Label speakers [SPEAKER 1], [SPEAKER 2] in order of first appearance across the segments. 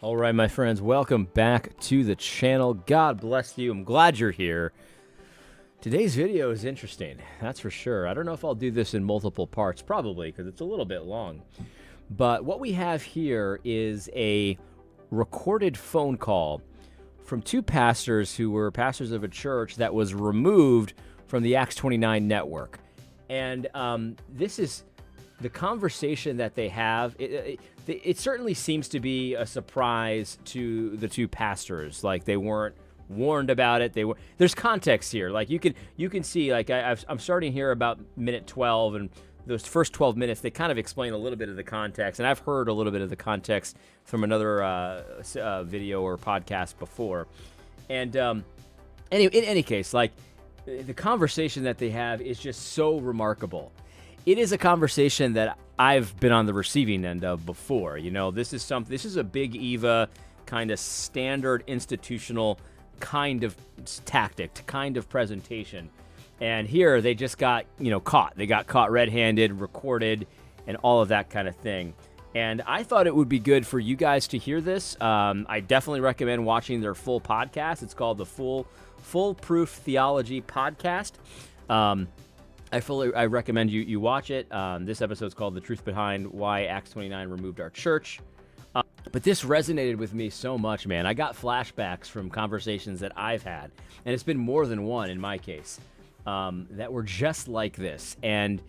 [SPEAKER 1] All right, my friends, welcome back to the channel. God bless you. I'm glad you're here. Today's video is interesting, that's for sure. I don't know if I'll do this in multiple parts, probably, because it's a little bit long. But what we have here is a recorded phone call from two pastors who were pastors of a church that was removed from the Acts 29 network. And this is the conversation that they have. It certainly seems to be a surprise to the two pastors. Like, they weren't warned about it. There's context here. Like, you can see, like, I'm starting here about minute 12, and those first 12 minutes, they kind of explain a little bit of the context. And I've heard a little bit of the context from another video or podcast before. And in any case, like, the conversation that they have is just so remarkable. It is a conversation that I've been on the receiving end of before. You know, this is a big Eva kind of standard institutional kind of tactic, kind of presentation. And here they just got, caught. They got caught red-handed, recorded, and all of that kind of thing. And I thought it would be good for you guys to hear this. I definitely recommend watching their full podcast. It's called the Foolproof Theology Podcast. I recommend you watch it. This episode's called The Truth Behind Why Acts 29 Removed Our Church. But this resonated with me so much, man. I got flashbacks from conversations that I've had, and it's been more than one in my case, that were just like this. And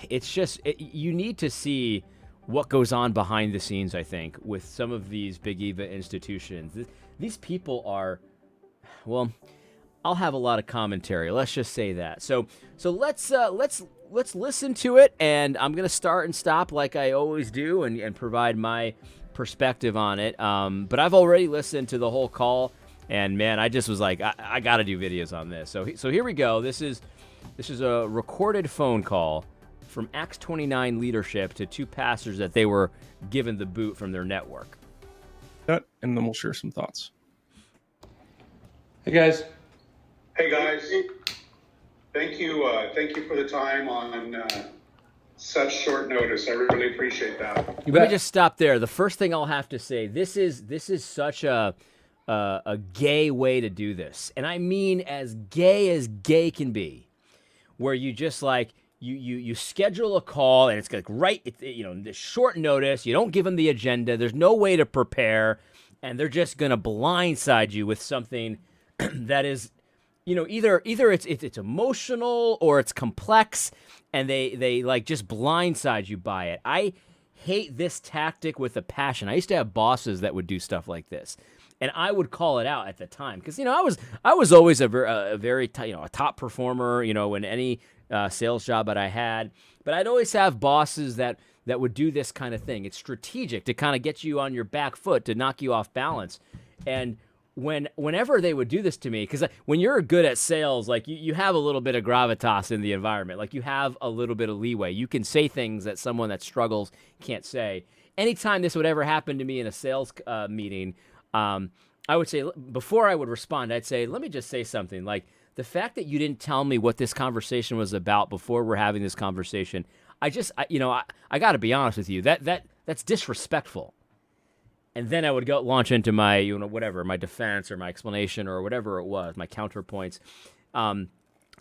[SPEAKER 1] it's just, you need to see what goes on behind the scenes, I think, with some of these Big Eva institutions. These people are, well, I'll have a lot of commentary. Let's just say that. So let's listen to it, and I'm gonna start and stop like I always do, and provide my perspective on it. But I've already listened to the whole call, and man, I just was like, I gotta do videos on this. So here we go. This is a recorded phone call from Acts 29 leadership to two pastors that they were given the boot from their network.
[SPEAKER 2] And then we'll share some thoughts.
[SPEAKER 3] Hey guys.
[SPEAKER 4] Hey guys, thank you for the time on such short notice. I really appreciate that.
[SPEAKER 1] Let me just stop there. The first thing I'll have to say, this is such a gay way to do this, and I mean as gay can be, where you just like you schedule a call and it's like this short notice. You don't give them the agenda. There's no way to prepare, and they're just gonna blindside you with something that is, either it's emotional or it's complex, and they like just blindside you by it. I hate this tactic with a passion. I used to have bosses that would do stuff like this, and I would call it out at the time because I was always a very a top performer, in any sales job that I had. But I'd always have bosses that would do this kind of thing. It's strategic to kind of get you on your back foot, to knock you off balance. And whenever they would do this to me, because when you're good at sales, like you have a little bit of gravitas in the environment, like you have a little bit of leeway. You can say things that someone that struggles can't say. Anytime this would ever happen to me in a sales meeting, I would say, before I would respond, I'd say, let me just say something. Like, the fact that you didn't tell me what this conversation was about before we're having this conversation, I got to be honest with you, that's disrespectful. And then I would launch into my, my defense or my explanation or whatever it was, my counterpoints.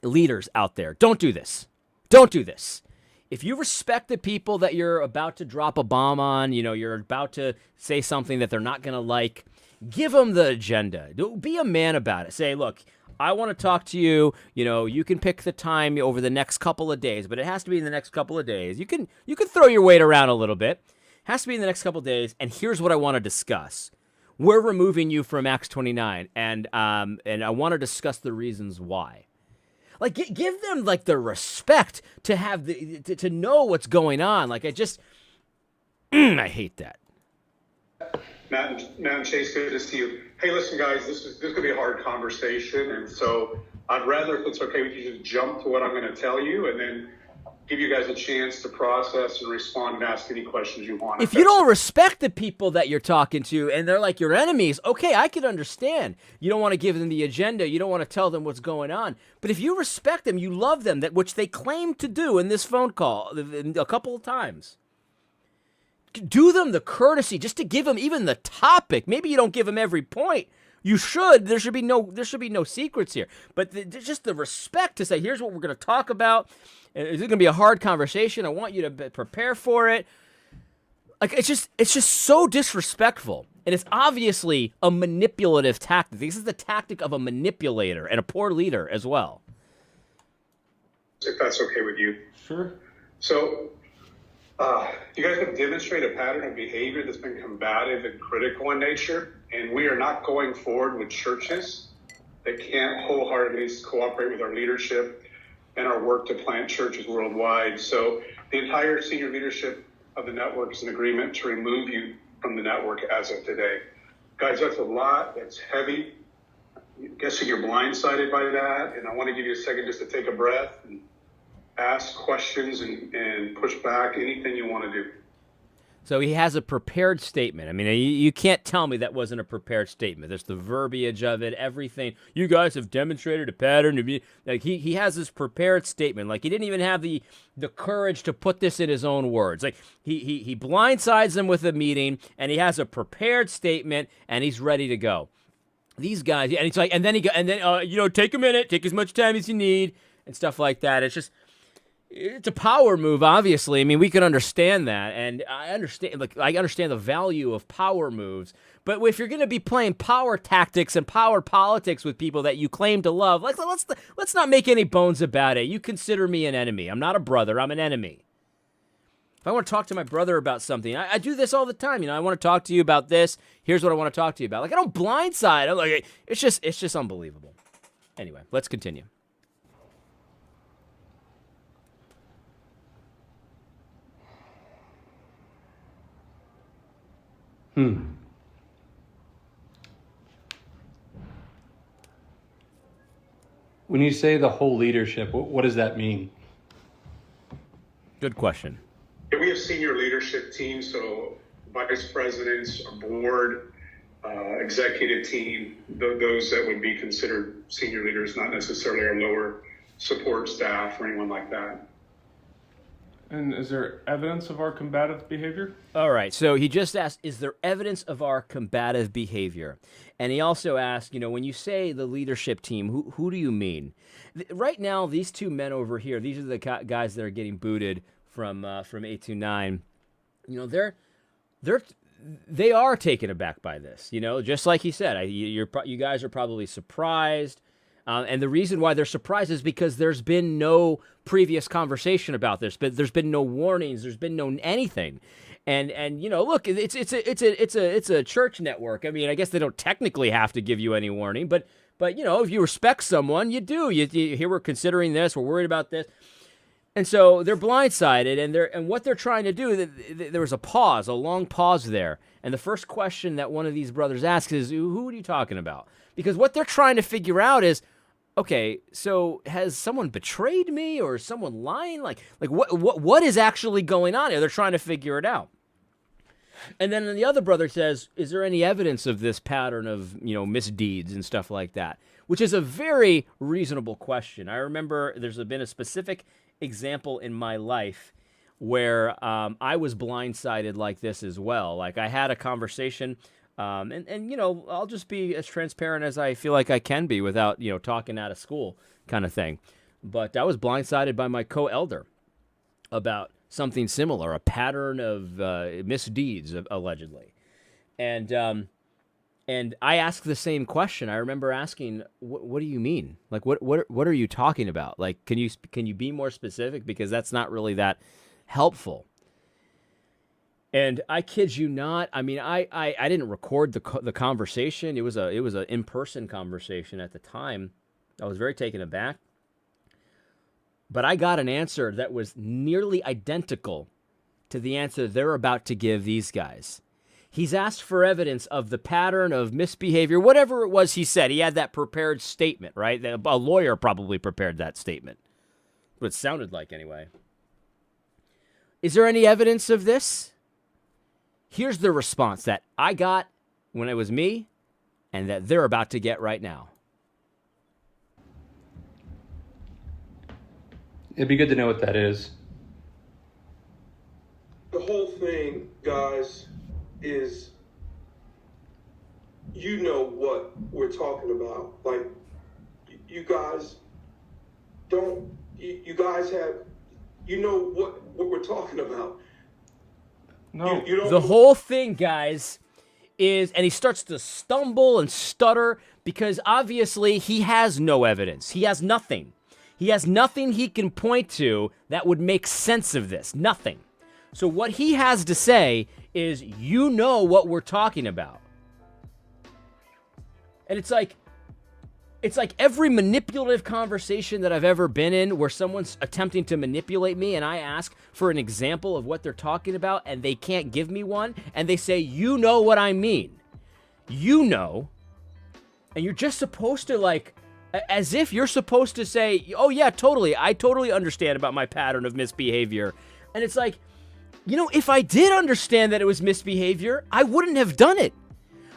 [SPEAKER 1] Leaders out there, don't do this. Don't do this. If you respect the people that you're about to drop a bomb on, you're about to say something that they're not going to like, give them the agenda. Be a man about it. Say, look, I want to talk to you. You can pick the time over the next couple of days, but it has to be in the next couple of days. You can throw your weight around a little bit. Has to be in the next couple of days, and here's what I want to discuss. We're removing you from Acts 29, and I want to discuss the reasons why. Like, give them like the respect to have to know what's going on. Like, I hate that.
[SPEAKER 4] Matt and Chase, good to see you. Hey, listen, guys, this is going to be a hard conversation, and so I'd rather, if it's okay with you, just jump to what I'm going to tell you, and then give you guys a chance to process and respond and ask any questions you want.
[SPEAKER 1] If you don't respect the people that you're talking to and they're like your enemies, okay, I can understand. You don't want to give them the agenda. You don't want to tell them what's going on. But if you respect them, you love them, which they claim to do in this phone call a couple of times, do them the courtesy just to give them even the topic. Maybe you don't give them every point. You should. There should be no secrets here. But just the respect to say, here's what we're going to talk about. It's going to be a hard conversation. I want you to prepare for it. Like, it's just so disrespectful. And it's obviously a manipulative tactic. This is the tactic of a manipulator and a poor leader as well.
[SPEAKER 4] If that's okay with you.
[SPEAKER 3] Sure.
[SPEAKER 4] So, you guys have demonstrated a pattern of behavior that's been combative and critical in nature, and we are not going forward with churches that can't wholeheartedly cooperate with our leadership and our work to plant churches worldwide. So the entire senior leadership of the network is in agreement to remove you from the network as of today. Guys, that's a lot. That's heavy. I'm guessing you're blindsided by that, and I want to give you a second just to take a breath and ask questions and push back, anything you want to do.
[SPEAKER 1] So he has a prepared statement. I mean, you can't tell me that wasn't a prepared statement. There's the verbiage of it, everything. You guys have demonstrated a pattern to be like he has this prepared statement. Like, he didn't even have the courage to put this in his own words. Like, he blindsides them with a meeting, and he has a prepared statement, and he's ready to go. These guys, and it's like, and then take a minute, take as much time as you need, and stuff like that. It's a power move, obviously. I mean, we can understand that, and I understand the value of power moves. But if you're going to be playing power tactics and power politics with people that you claim to love, let's not make any bones about it. You consider me an enemy. I'm not a brother. I'm an enemy. If I want to talk to my brother about something, I do this all the time. I want to talk to you about this. Here's what I want to talk to you about. Like, I don't blindside. I'm like, it's just unbelievable. Anyway, let's continue.
[SPEAKER 3] When you say the whole leadership, what does that mean?
[SPEAKER 1] Good question.
[SPEAKER 4] Yeah, we have senior leadership teams, so vice presidents, our board, executive team, those that would be considered senior leaders, not necessarily our lower support staff or anyone like that.
[SPEAKER 2] And is there evidence of our combative behavior?
[SPEAKER 1] All right, so he just asked, is there evidence of our combative behavior? And he also asked, when you say the leadership team, who do you mean? Right now, these two men over here, these are the guys that are getting booted from 829. They are taken aback by this. Just like he said, you guys are probably surprised. And the reason why they're surprised is because there's been no previous conversation about this, but there's been no warnings, there's been no anything, and look, it's a church network. I mean, I guess they don't technically have to give you any warning, but if you respect someone, you do. You here, we're considering this, we're worried about this, and so they're blindsided, and what they're trying to do. There was a long pause there, and the first question that one of these brothers asks is, "Who are you talking about?" Because what they're trying to figure out is, okay, so has someone betrayed me, or is someone lying? Like what is actually going on here? They're trying to figure it out. And then the other brother says, is there any evidence of this pattern of, misdeeds and stuff like that? Which is a very reasonable question. I remember there's been a specific example in my life where I was blindsided like this as well. Like, I had a conversation. I'll just be as transparent as I feel like I can be without, talking out of school kind of thing. But I was blindsided by my co-elder about something similar, a pattern of misdeeds, allegedly. And I asked the same question. I remember asking, what do you mean? Like, what are you talking about? Like, can you be more specific? Because that's not really that helpful. And I kid you not. I mean, I didn't record the conversation. It was an in-person conversation at the time. I was very taken aback. But I got an answer that was nearly identical to the answer they're about to give these guys. He's asked for evidence of the pattern of misbehavior, whatever it was he said. He had that prepared statement, right? A lawyer probably prepared that statement. What it sounded like, anyway. Is there any evidence of this? Here's the response that I got when it was me, and that they're about to get right now.
[SPEAKER 3] It'd be good to know what that is.
[SPEAKER 5] the whole thing, guys, is you know what we're talking about. Like, you guys don't, you guys have, you know what we're talking about.
[SPEAKER 2] No.
[SPEAKER 5] You don't.
[SPEAKER 1] The whole thing, guys, is, and he starts to stumble and stutter because obviously he has no evidence. He has nothing. He has nothing he can point to that would make sense of this. Nothing. So what he has to say is, you know what we're talking about. And it's like every manipulative conversation that I've ever been in where someone's attempting to manipulate me and I ask for an example of what they're talking about and they can't give me one and they say, you know what I mean. You know. And you're just supposed to, like, as if you're supposed to say, oh yeah, totally. I totally understand about my pattern of misbehavior. And it's like, you know, if I did understand that it was misbehavior, I wouldn't have done it.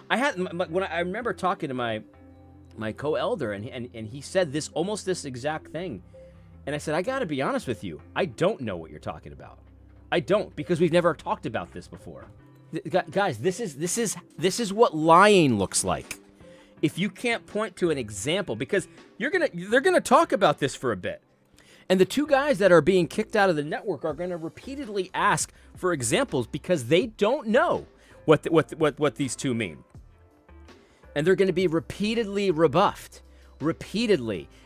[SPEAKER 1] I remember talking to my co-elder, and he said almost this exact thing. And I said, I got to be honest with you. I don't know what you're talking about. I don't, because we've never talked about this before. Guys, this is what lying looks like. If you can't point to an example, because they're going to talk about this for a bit. And the two guys that are being kicked out of the network are going to repeatedly ask for examples because they don't know what these two mean. And they're going to be repeatedly rebuffed, and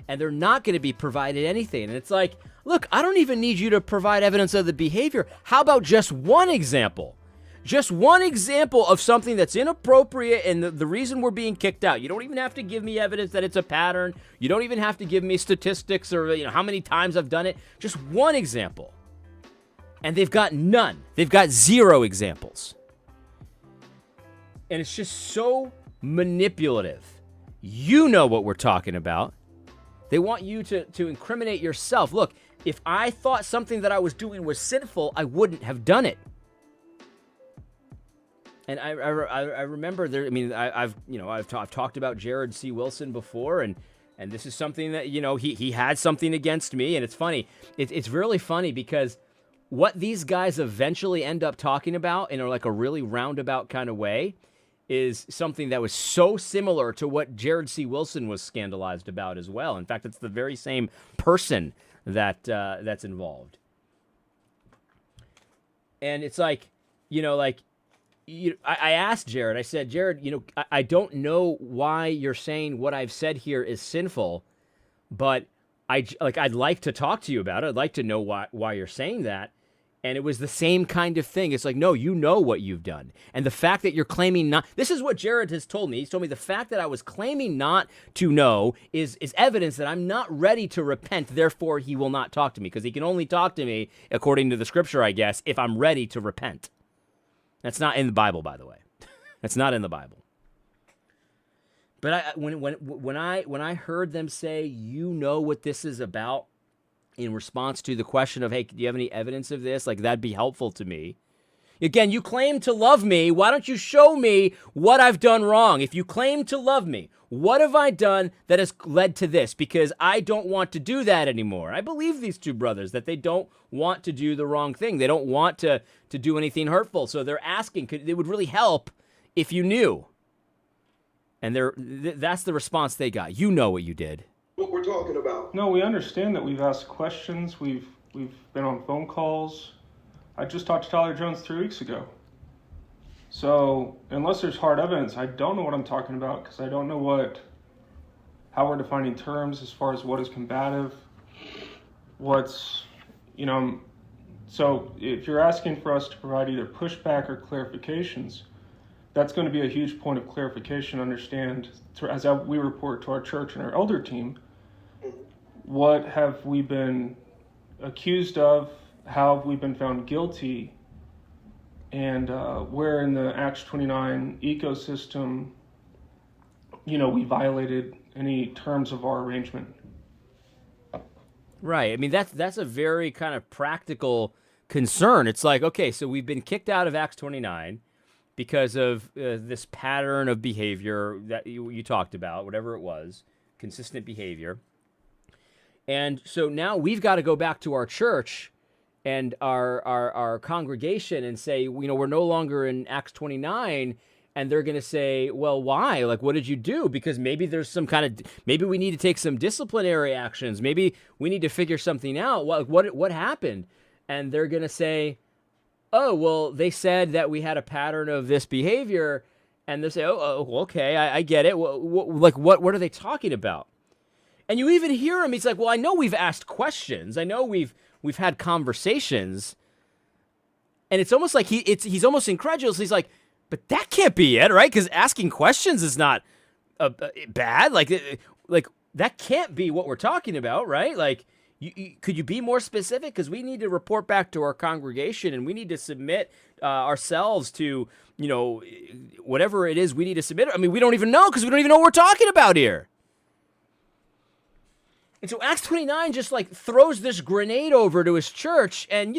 [SPEAKER 1] they're not going to be provided anything. And it's like, look, I don't even need you to provide evidence of the behavior. How about just one example? Just one example of something that's inappropriate and the reason we're being kicked out. You don't even have to give me evidence that it's a pattern. You don't even have to give me statistics or how many times I've done it. Just one example. And they've got none. They've got zero examples. And it's just so manipulative. You know what we're talking about. They want you to incriminate yourself. Look, if I thought something that I was doing was sinful, I wouldn't have done it. And I remember there. I mean, I've talked about Jared C. Wilson before, and this is something that he had something against me, and it's funny. It's really funny because what these guys eventually end up talking about in like a really roundabout kind of way is something that was so similar to what Jared C. Wilson was scandalized about as well. In fact, it's the very same person that's involved. And it's like, I asked Jared, I said, Jared, I don't know why you're saying what I've said here is sinful, but I'd like to talk to you about it. I'd like to know why you're saying that. And it was the same kind of thing. It's like, no, you know what you've done. And the fact that you're claiming not, this is what Jared has told me. He's told me the fact that I was claiming not to know is evidence that I'm not ready to repent. Therefore, he will not talk to me, because he can only talk to me, according to the scripture, I guess, if I'm ready to repent. That's not in the Bible, by the way. That's not in the Bible. But when I heard them say, you know what this is about, in response to the question of, hey, do you have any evidence of this? Like, that'd be helpful to me. Again, you claim to love me. Why don't you show me what I've done wrong? If you claim to love me, what have I done that has led to this? Because I don't want to do that anymore. I believe these two brothers, that they don't want to do the wrong thing. They don't want to do anything hurtful. So they're asking, it would really help if you knew. And that's the response they got. You know what you did.
[SPEAKER 5] What we're talking about.
[SPEAKER 2] No, we understand that we've asked questions. We've been on phone calls. I just talked to Tyler Jones 3 weeks ago. So unless there's hard evidence, I don't know what I'm talking about, because I don't know how we're defining terms as far as what is combative, what's, so if you're asking for us to provide either pushback or clarifications, that's going to be a huge point of clarification. Understand, as we report to our church and our elder team, what have we been accused of? How have we been found guilty? And where in the Acts 29 ecosystem, we violated any terms of our arrangement.
[SPEAKER 1] Right. I mean, that's a very kind of practical concern. It's like, okay, so we've been kicked out of Acts 29 because of this pattern of behavior that you talked about, whatever it was, consistent behavior. And so now we've got to go back to our church our congregation and say, we're no longer in Acts 29, and they're going to say, well, why? Like, what did you do? Because maybe there's maybe we need to take some disciplinary actions. Maybe we need to figure something out. What happened? And they're going to say, oh, well, they said that we had a pattern of this behavior, and they say, oh, okay, I get it. What are they talking about? And you even hear him. He's like, well, I know we've asked questions. I know we've had conversations. And it's almost like he's almost incredulous. He's like, but that can't be it, right? Because asking questions is not bad. Like that can't be what we're talking about, right? Like, could you be more specific? Because we need to report back to our congregation, and we need to submit ourselves to, whatever it is we need to submit. I mean, we don't even know, because we don't even know what we're talking about here. And so Acts 29 just like throws this grenade over to his church, and,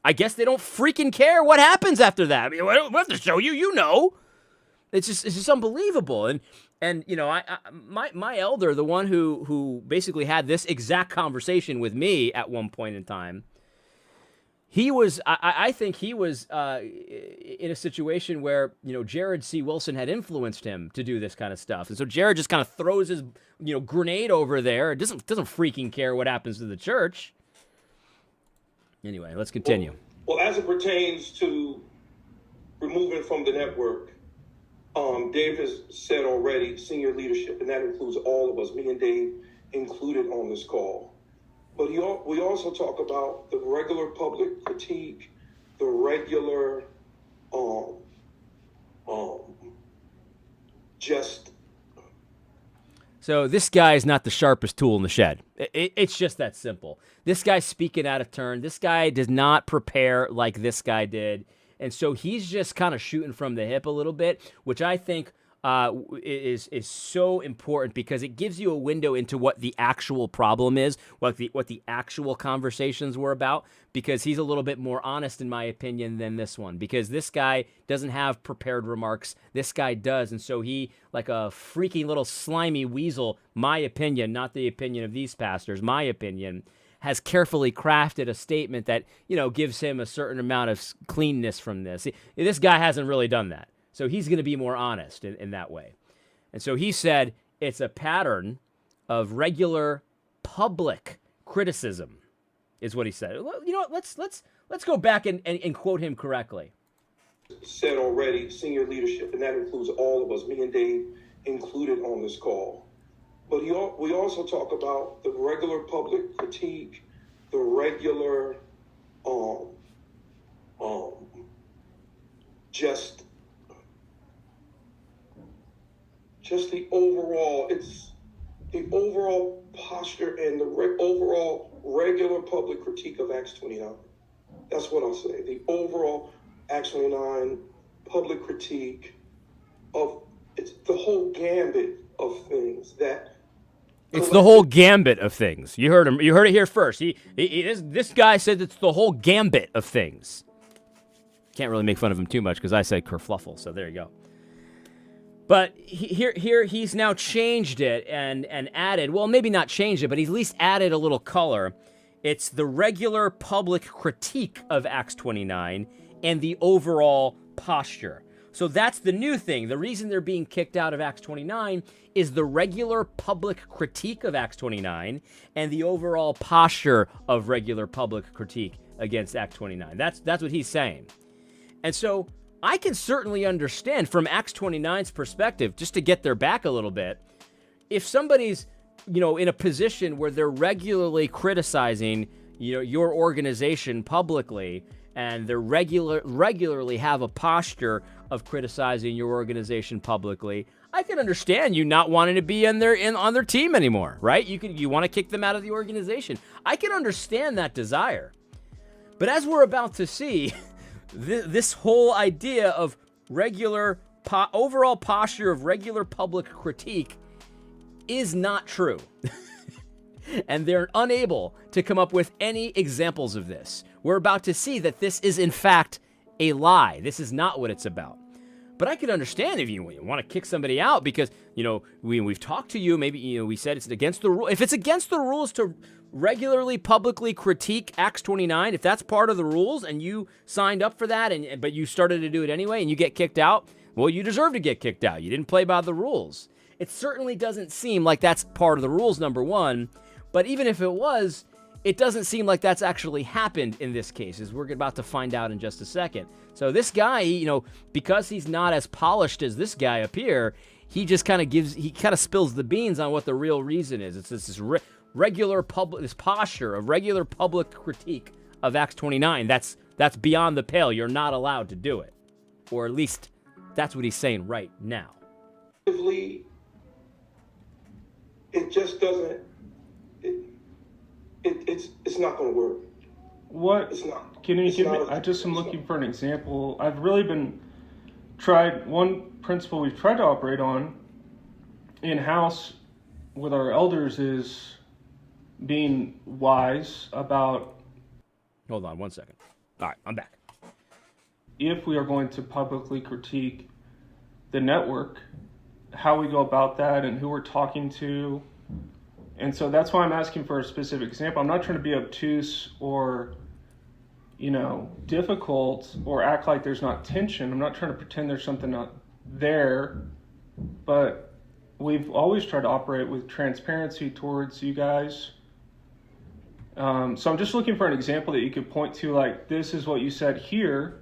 [SPEAKER 1] I guess they don't freaking care what happens after that. I mean, we'll have to show you, It's just unbelievable. And my elder, the one who basically had this exact conversation with me at one point in time, I think he was in a situation where, Jared C. Wilson had influenced him to do this kind of stuff. And so Jared just kind of throws his, grenade over there. It doesn't freaking care what happens to the church. Anyway, let's continue.
[SPEAKER 5] Well, as it pertains to removing from the network, Dave has said already, senior leadership, and that includes all of us, me and Dave included on this call. But we also talk about the regular public critique, the regular just.
[SPEAKER 1] So this guy is not the sharpest tool in the shed. It's just that simple. This guy's speaking out of turn. This guy does not prepare like this guy did. And so he's just kind of shooting from the hip a little bit, which I think is so important, because it gives you a window into what the actual problem is, what the actual conversations were about, because he's a little bit more honest, in my opinion, than this one, because this guy doesn't have prepared remarks. This guy does. And so he, like a freaky little slimy weasel, my opinion, not the opinion of these pastors, my opinion, has carefully crafted a statement that, gives him a certain amount of cleanness from this. This guy hasn't really done that. So he's going to be more honest in that way. And so he said it's a pattern of regular public criticism, is what he said. Let's go back and quote him correctly.
[SPEAKER 5] Said already, senior leadership, and that includes all of us, me and Dave included on this call. But we also talk about the regular public critique, the regular just the overall posture and the overall regular public critique of Acts 29. That's what I'll say. The overall Acts 29 public critique of it's the whole gambit of things that.
[SPEAKER 1] It's the whole gambit of things. You heard him. You heard it here first. This guy said it's the whole gambit of things. Can't really make fun of him too much because I said kerfluffle. So there you go. But here he's now changed it and added. Well, maybe not changed it, but he's at least added a little color. It's the regular public critique of Acts 29 and the overall posture. So that's the new thing. The reason they're being kicked out of Acts 29 is the regular public critique of Acts 29 and the overall posture of regular public critique against Acts 29. That's what he's saying. And so I can certainly understand from Acts 29's perspective, just to get their back a little bit, if somebody's, in a position where they're regularly criticizing, your organization publicly, and they regularly have a posture of criticizing your organization publicly, I can understand you not wanting to be on their team anymore, right? You want to kick them out of the organization. I can understand that desire. But as we're about to see, this whole idea of regular overall posture of regular public critique is not true. And they're unable to come up with any examples of this. We're about to see that this is, in fact, a lie. This is not what it's about. But I could understand if you want to kick somebody out because, we've talked to you, maybe, we said it's against the rule. If it's against the rules to regularly publicly critique Acts 29, if that's part of the rules and you signed up for that, but you started to do it anyway and you get kicked out, well, you deserve to get kicked out. You didn't play by the rules. It certainly doesn't seem like that's part of the rules, number one. But even if it was, it doesn't seem like that's actually happened in this case, as we're about to find out in just a second. So this guy, because he's not as polished as this guy up here, he just kind of spills the beans on what the real reason is. It's this regular public, this posture of regular public critique of Acts 29. That's beyond the pale. You're not allowed to do it, or at least that's what he's saying right now.
[SPEAKER 5] It just doesn't. It's not going to work.
[SPEAKER 2] What?
[SPEAKER 5] It's not.
[SPEAKER 2] Can you
[SPEAKER 5] It's
[SPEAKER 2] give me?
[SPEAKER 5] not.
[SPEAKER 2] I just am
[SPEAKER 5] It's
[SPEAKER 2] looking
[SPEAKER 5] not.
[SPEAKER 2] for an example. I've really been tried. One principle we've tried to operate on in house with our elders is being wise about
[SPEAKER 1] Hold on one second. All right, I'm back.
[SPEAKER 2] if we are going to publicly critique the network, how we go about that and who we're talking to. And so that's why I'm asking for a specific example. I'm not trying to be obtuse or, difficult or act like there's not tension. I'm not trying to pretend there's something not there, but we've always tried to operate with transparency towards you guys. So I'm just looking for an example that you could point to, like, this is what you said here,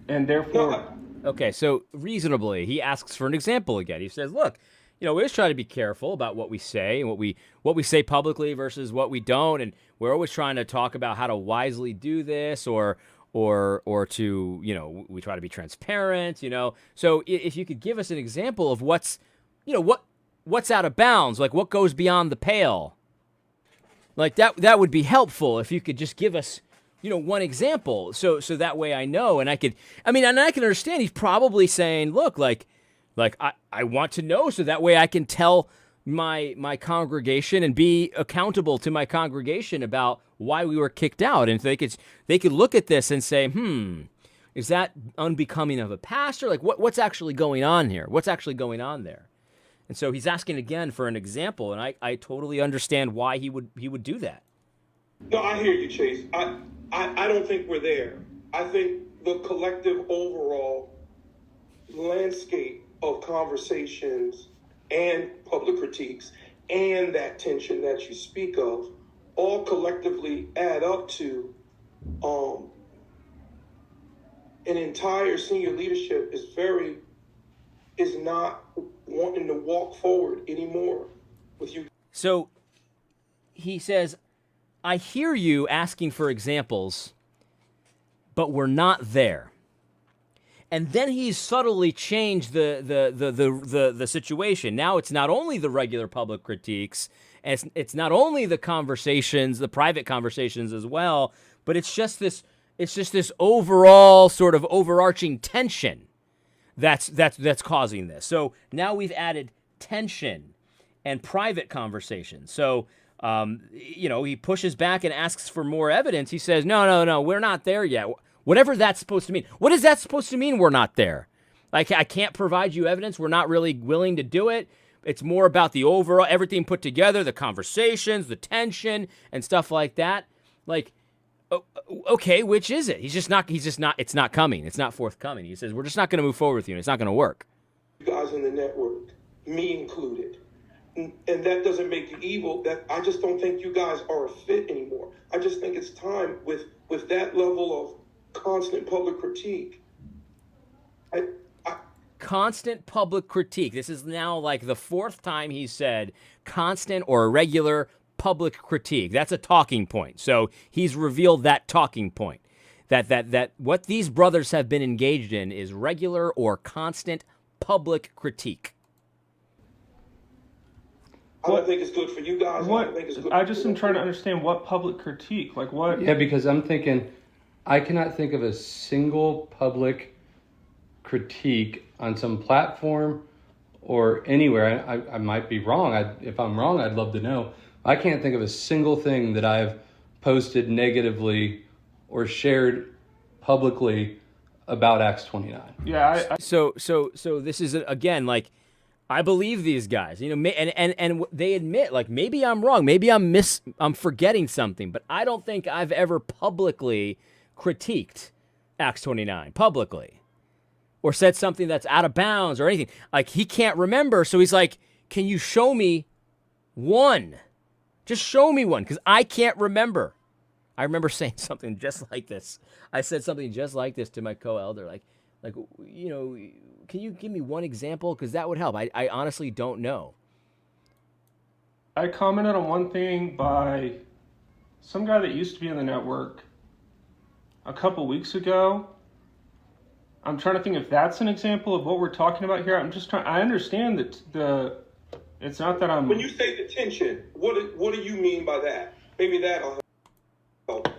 [SPEAKER 2] and therefore...
[SPEAKER 1] Okay, so reasonably, he asks for an example again. He says, look, we always try to be careful about what we say and what we say publicly versus what we don't, and we're always trying to talk about how to wisely do this or to, we try to be transparent, So if you could give us an example of what's out of bounds, like what goes beyond the pale, like that would be helpful if you could just give us one example, so that way I know, and I can understand he's probably saying, look, like I want to know so that way I can tell my congregation and be accountable to my congregation about why we were kicked out, and they could look at this and say, is that unbecoming of a pastor? Like what's actually going on here? What's actually going on there? And so he's asking again for an example, and I totally understand why he would do that.
[SPEAKER 5] No, I hear you, Chase. I don't think we're there. I think the collective overall landscape of conversations and public critiques and that tension that you speak of all collectively add up to an entire senior leadership is not wanting to walk forward anymore with you.
[SPEAKER 1] So he says, I hear you asking for examples, but we're not there. And then he's subtly changed the situation. Now it's not only the regular public critiques, and it's not only the conversations, the private conversations as well, but it's just this overall sort of overarching tension that's causing this. So now we've added tension and private conversations. So he pushes back and asks for more evidence. He says, no, we're not there yet. Whatever that's supposed to mean. What is that supposed to mean, we're not there? Like, I can't provide you evidence. We're not really willing to do it. It's more about the overall, everything put together, the conversations, the tension, and stuff like that. Like, okay, which is it? It's not coming. It's not forthcoming. He says, we're just not going to move forward with you, and it's not going to work.
[SPEAKER 5] You guys in the network, me included. And that doesn't make you evil. That I just don't think you guys are a fit anymore. I just think it's time with that level of constant public critique.
[SPEAKER 1] Constant public critique. This is now like the fourth time he said constant or regular public critique. That's a talking point. So he's revealed that talking point. That what these brothers have been engaged in is regular or constant public critique.
[SPEAKER 5] I don't think it's good for you guys.
[SPEAKER 2] What?
[SPEAKER 5] I don't think it's good
[SPEAKER 2] I
[SPEAKER 5] for
[SPEAKER 2] just
[SPEAKER 5] you.
[SPEAKER 2] am trying to understand what public critique, like what.
[SPEAKER 3] Yeah, because I'm thinking, I cannot think of a single public critique on some platform or anywhere. I might be wrong. If I'm wrong, I'd love to know. I can't think of a single thing that I've posted negatively or shared publicly about Acts 29.
[SPEAKER 2] Yeah,
[SPEAKER 1] So this is again like I believe these guys, and they admit, like, maybe I'm wrong, maybe I'm forgetting something, but I don't think I've ever publicly critiqued Acts 29 publicly, or said something that's out of bounds or anything. Like, he can't remember, so he's like, "Can you show me one? Just show me one, because I can't remember." I remember saying something just like this. I said something just like this to my co-elder, like, can you give me one example? Because that would help. I honestly don't know.
[SPEAKER 2] I commented on one thing by some guy that used to be in the network a couple weeks ago. I'm trying to think if that's an example of what we're talking about here. I understand that it's not that I'm...
[SPEAKER 5] When you say detention, what do you mean by that? Maybe that'll help.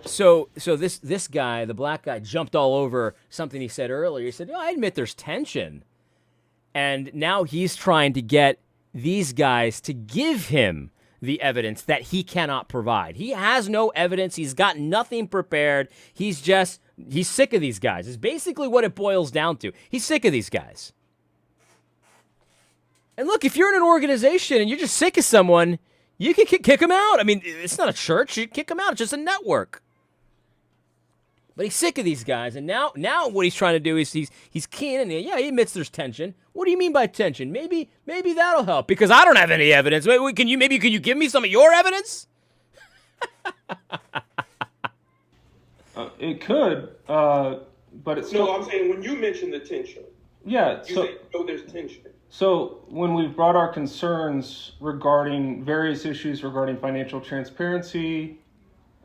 [SPEAKER 1] So this guy, the black guy, jumped all over something he said earlier. He said, I admit there's tension. And now he's trying to get these guys to give him the evidence that he cannot provide. He has no evidence. He's got nothing prepared. He's sick of these guys. It's basically what it boils down to. He's sick of these guys. And look, if you're in an organization and you're just sick of someone, you can kick him out. I mean, it's not a church. You kick him out. It's just a network. But he's sick of these guys, and now what he's trying to do is he's keying in. Yeah, he admits there's tension. What do you mean by tension? Maybe that'll help, because I don't have any evidence. Can you give me some of your evidence?
[SPEAKER 2] It could, but it's still...
[SPEAKER 5] No, I'm saying when you mention the tension.
[SPEAKER 2] Yeah.
[SPEAKER 5] You say, there's tension.
[SPEAKER 2] So when we've brought our concerns regarding various issues regarding financial transparency,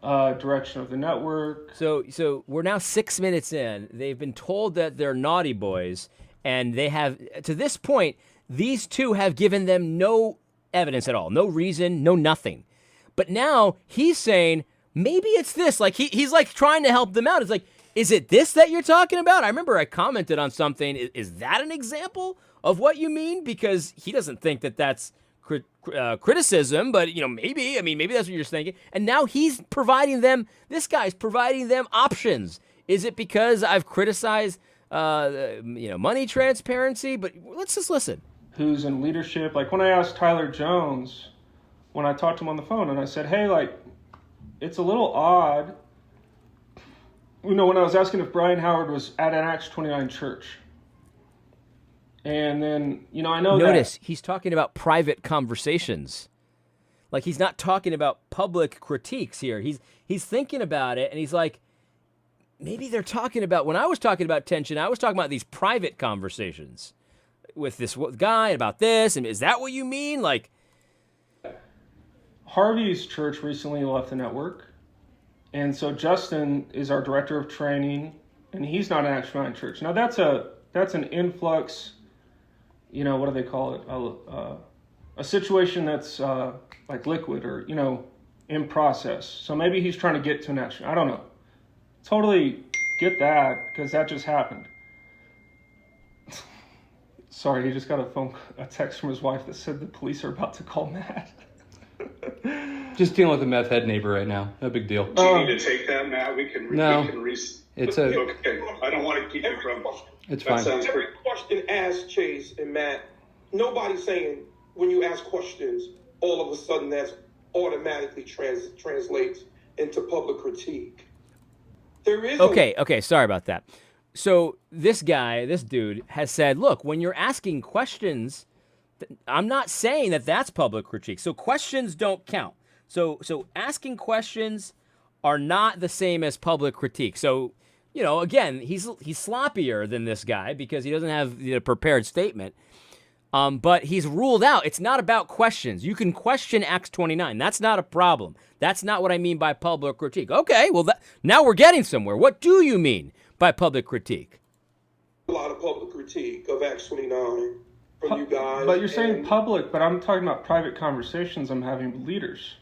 [SPEAKER 2] direction of the network.
[SPEAKER 1] So we're now 6 minutes in. They've been told that they're naughty boys, and they have, to this point, these two have given them no evidence at all, no reason, no nothing. But now he's saying, maybe it's this. Like, he's like trying to help them out. It's like, is it this that you're talking about? I remember I commented on something. Is that an example of what you mean? Because he doesn't think that that's criticism, but maybe that's what you're thinking. And now he's providing them. This guy's providing them options. Is it because I've criticized, money transparency? But let's just listen.
[SPEAKER 2] Who's in leadership? Like, when I asked Tyler Jones, when I talked to him on the phone, and I said, "Hey, like, it's a little odd." When I was asking if Brian Howard was at an Acts 29 church. And then, I know
[SPEAKER 1] Notice, he's talking about private conversations. Like, he's not talking about public critiques here. He's thinking about it, and he's like, maybe they're talking about, when I was talking about tension, I was talking about these private conversations with this guy about this, and is that what you mean? Like,
[SPEAKER 2] Harvey's church recently left the network. And so Justin is our director of training, and he's not an Acts 29 church. Now, that's an influx... what do they call it? A situation that's like liquid or, in process. So maybe he's trying to get to an action. I don't know. Totally get that, because that just happened. Sorry, he just got a text from his wife that said the police are about to call Matt.
[SPEAKER 3] Just dealing with a meth head neighbor right now. No big deal.
[SPEAKER 4] Do you need to take that, Matt? We can
[SPEAKER 3] it's
[SPEAKER 4] okay. I don't want to keep you from...
[SPEAKER 3] It's fine.
[SPEAKER 5] Every question asked, Chase and Matt, nobody's saying when you ask questions, all of a sudden that's automatically translates into public critique. There is
[SPEAKER 1] Okay, sorry about that. So this dude has said, look, when you're asking questions, I'm not saying that that's public critique. So questions don't count. So asking questions are not the same as public critique. So, again, he's sloppier than this guy because he doesn't have the prepared statement. But he's ruled out. It's not about questions. You can question Acts 29. That's not a problem. That's not what I mean by public critique. Okay, well, now we're getting somewhere. What do you mean by public critique?
[SPEAKER 5] A lot of public critique of Acts 29 from you guys.
[SPEAKER 2] But you're saying public, but I'm talking about private conversations I'm having with leaders.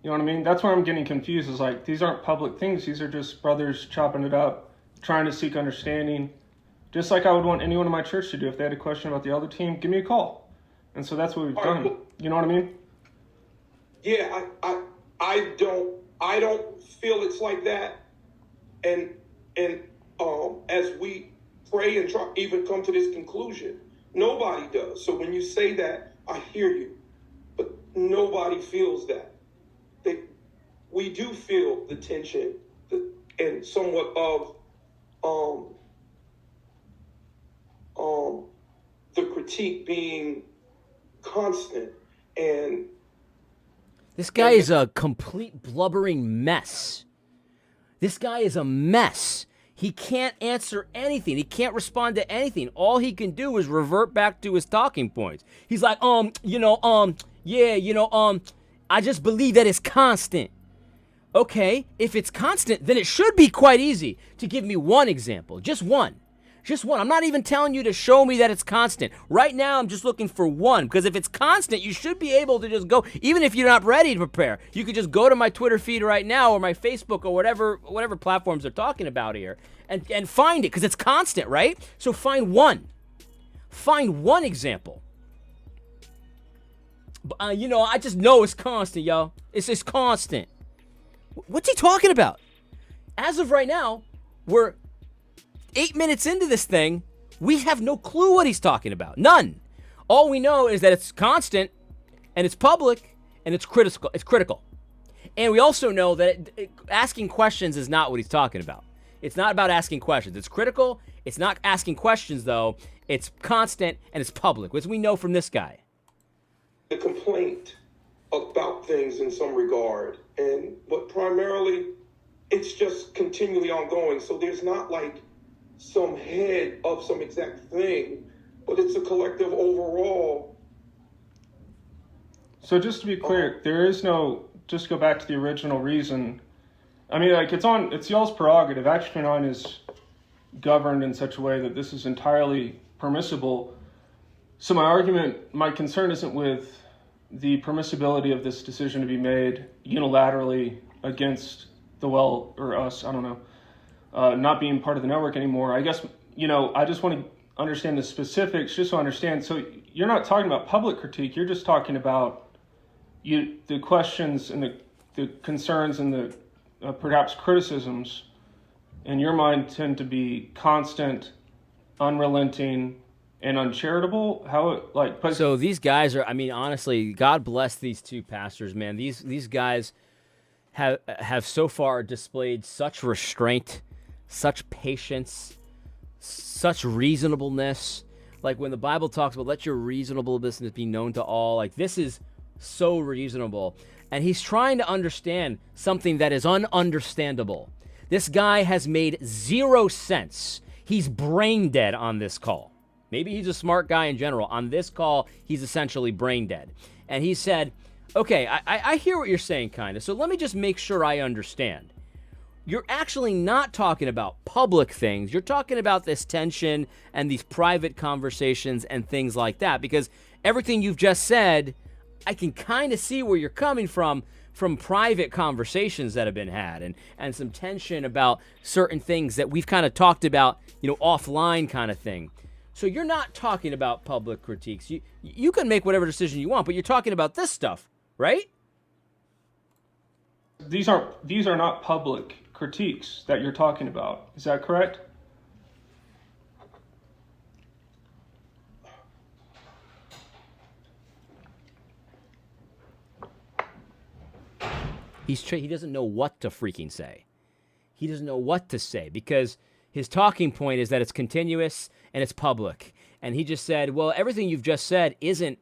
[SPEAKER 2] You know what I mean? That's where I'm getting confused. Is like, these aren't public things. These are just brothers chopping it up, trying to seek understanding. Just like I would want anyone in my church to do. If they had a question about the elder team, give me a call. And so that's what we've done. You know what I mean?
[SPEAKER 5] Yeah, I don't feel it's like that. And as we pray and try even come to this conclusion, Nobody does. So when you say that, I hear you, but nobody feels that. We do feel the tension and somewhat of the critique being constant. And
[SPEAKER 1] this guy is a complete blubbering mess. This guy is a mess. He can't answer anything. He can't respond to anything. All he can do is revert back to his talking points. He's like, I just believe that it's constant. Okay, if it's constant, then it should be quite easy to give me one example. Just one. Just one. I'm not even telling you to show me that it's constant. Right now, I'm just looking for one, because if it's constant, you should be able to just go, even if you're not ready to prepare, you could just go to my Twitter feed right now or my Facebook or whatever platforms they're talking about here and find it, because it's constant, right? So find one. Find one example. I just know it's constant, yo. It's constant. What's he talking about? As of right now, we're 8 minutes into this thing. We have no clue what he's talking about. None. All we know is that it's constant, and it's public, and it's critical. It's critical. And we also know that asking questions is not what he's talking about. It's not about asking questions. It's critical. It's not asking questions, though. It's constant, and it's public, which we know from this guy.
[SPEAKER 5] the complaint about things in some regard, but primarily it's just continually ongoing. So there's not like some head of some exact thing, but it's a collective overall.
[SPEAKER 2] So just to be clear, there is no, just go back to the original reason. I mean, like, it's y'all's prerogative. Act 29 is governed in such a way that this is entirely permissible. So my concern isn't with the permissibility of this decision to be made unilaterally against us, I don't know, not being part of the network anymore. I guess, I just want to understand the specifics, just so I understand. So you're not talking about public critique, you're just talking about the questions and the concerns and the perhaps criticisms in your mind tend to be constant, unrelenting, and uncharitable. So
[SPEAKER 1] these guys are, honestly, God bless these two pastors, man. These guys have so far displayed such restraint, such patience, such reasonableness. Like when the Bible talks about let your reasonableness be known to all, like this is so reasonable. And he's trying to understand something that is ununderstandable. This guy has made zero sense. He's brain dead on this call. Maybe he's a smart guy in general. On this call, he's essentially brain dead. And he said, okay, I hear what you're saying, kind of. So let me just make sure I understand. You're actually not talking about public things. You're talking about this tension and these private conversations and things like that. Because everything you've just said, I can kind of see where you're coming from private conversations that have been had and some tension about certain things that we've kind of talked about, offline kind of thing. So you're not talking about public critiques. You can make whatever decision you want, but you're talking about this stuff, right?
[SPEAKER 2] These are not public critiques that you're talking about. Is that correct?
[SPEAKER 1] He doesn't know what to freaking say. He doesn't know what to say because his talking point is that it's continuous and it's public. And he just said, well, everything you've just said isn't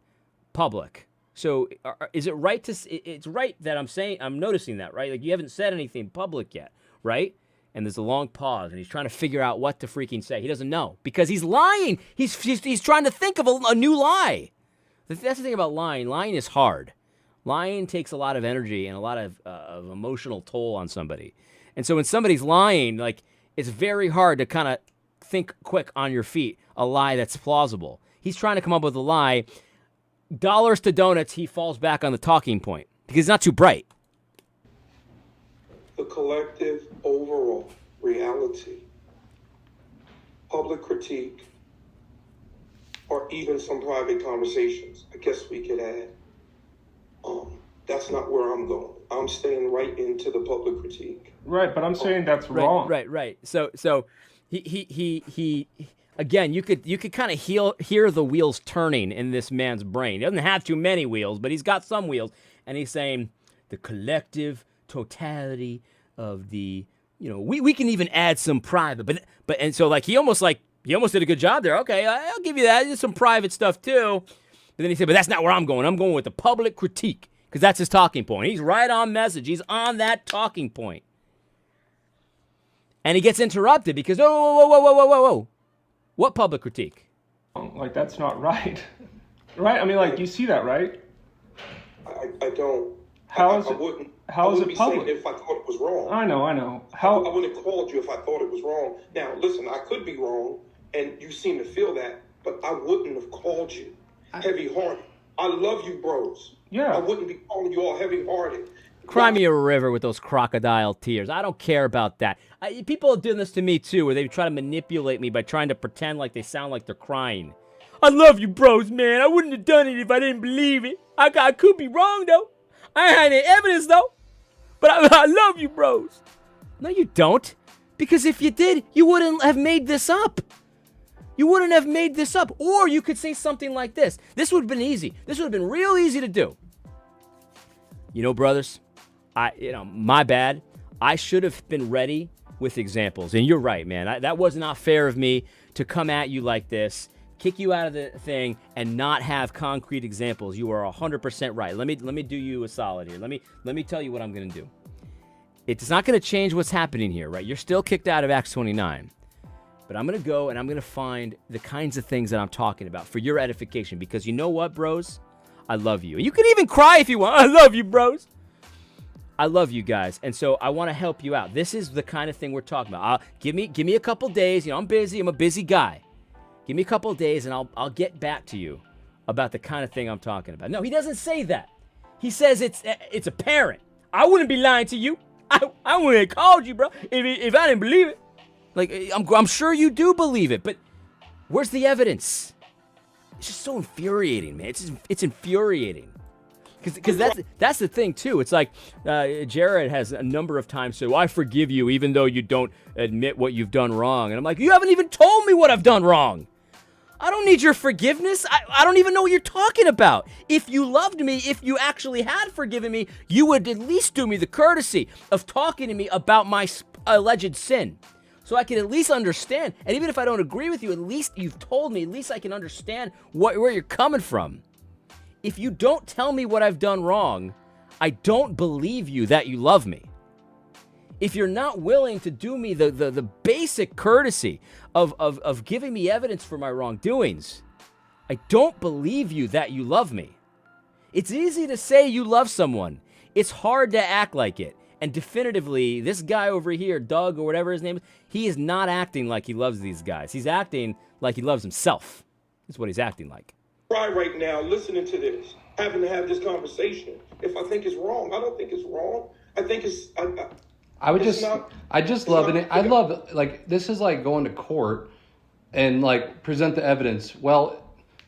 [SPEAKER 1] public. So is it right it's right that I'm noticing that, right? Like you haven't said anything public yet, right? And there's a long pause and he's trying to figure out what to freaking say. He doesn't know because he's lying. He's trying to think of a new lie. That's the thing about lying. Lying is hard. Lying takes a lot of energy and a lot of emotional toll on somebody. And so when somebody's lying, like, it's very hard to kind of think quick on your feet, a lie that's plausible. He's trying to come up with a lie. Dollars to donuts, he falls back on the talking point because he's not too bright.
[SPEAKER 5] The collective overall reality, public critique, or even some private conversations, I guess we could add. That's not where I'm going. I'm staying right into the public critique.
[SPEAKER 2] Right, but I'm saying that's wrong.
[SPEAKER 1] Right. So he again, you could kind of hear the wheels turning in this man's brain. He doesn't have too many wheels, but he's got some wheels, and he's saying the collective totality of the, we can even add some private, but and so like he almost did a good job there. Okay, I'll give you that. There's some private stuff too. But then he said, but that's not where I'm going. I'm going with the public critique, because that's his talking point. He's right on message. He's on that talking point. And he gets interrupted because, whoa. What public critique?
[SPEAKER 2] Like, that's not right. Right? I mean, like, you see that, right?
[SPEAKER 5] I don't.
[SPEAKER 2] How is
[SPEAKER 5] I
[SPEAKER 2] it?
[SPEAKER 5] wouldn't.
[SPEAKER 2] How
[SPEAKER 5] I
[SPEAKER 2] is
[SPEAKER 5] wouldn't
[SPEAKER 2] it
[SPEAKER 5] be saying
[SPEAKER 2] public?
[SPEAKER 5] if I thought it was wrong.
[SPEAKER 2] I know.
[SPEAKER 5] I wouldn't have called you if I thought it was wrong. Now, listen, I could be wrong, and you seem to feel that, but I wouldn't have called you heavy-hearted. I love you, bros.
[SPEAKER 2] Yeah.
[SPEAKER 5] I wouldn't be calling you all heavy-hearted.
[SPEAKER 1] Cry me a river with those crocodile tears. I don't care about that. People are doing this to me, too, where they try to manipulate me by trying to pretend like they sound like they're crying. I love you, bros, man. I wouldn't have done it if I didn't believe it. I could be wrong, though. I ain't had any evidence, though. But I love you, bros. No, you don't. Because if you did, you wouldn't have made this up. You wouldn't have made this up. Or you could say something like this. This would have been easy. This would have been real easy to do. Brothers, my bad. I should have been ready with examples. And you're right, man. That was not fair of me to come at you like this, kick you out of the thing, and not have concrete examples. You are 100% right. Let me do you a solid here. Let me tell you what I'm going to do. It's not going to change what's happening here, right? You're still kicked out of Acts 29. But I'm going to go and I'm going to find the kinds of things that I'm talking about for your edification. Because you know what, bros? I love you. You can even cry if you want. I love you, bros. I love you guys. And so I want to help you out. This is the kind of thing we're talking about. Give me a couple days. I'm busy. I'm a busy guy. Give me a couple of days and I'll get back to you about the kind of thing I'm talking about. No, he doesn't say that. He says it's apparent. I wouldn't be lying to you. I wouldn't have called you, bro, if I didn't believe it. Like, I'm sure you do believe it, but where's the evidence? It's just so infuriating, man. It's infuriating. Because that's the thing, too. It's like Jared has a number of times said, well, I forgive you even though you don't admit what you've done wrong. And I'm like, you haven't even told me what I've done wrong. I don't need your forgiveness. I don't even know what you're talking about. If you loved me, if you actually had forgiven me, you would at least do me the courtesy of talking to me about my alleged sin. So I can at least understand. And even if I don't agree with you, at least you've told me. At least I can understand where you're coming from. If you don't tell me what I've done wrong, I don't believe you that you love me. If you're not willing to do me the basic courtesy of giving me evidence for my wrongdoings, I don't believe you that you love me. It's easy to say you love someone. It's hard to act like it. And definitively, this guy over here, Doug or whatever his name is, he is not acting like he loves these guys. He's acting like he loves himself. That's what he's acting like.
[SPEAKER 5] Cry right now listening to this, having to have this conversation. If I think it's wrong, I don't think it's wrong. I think it's... I just love it.
[SPEAKER 3] I love, like, this is like going to court and, like, present the evidence. Well,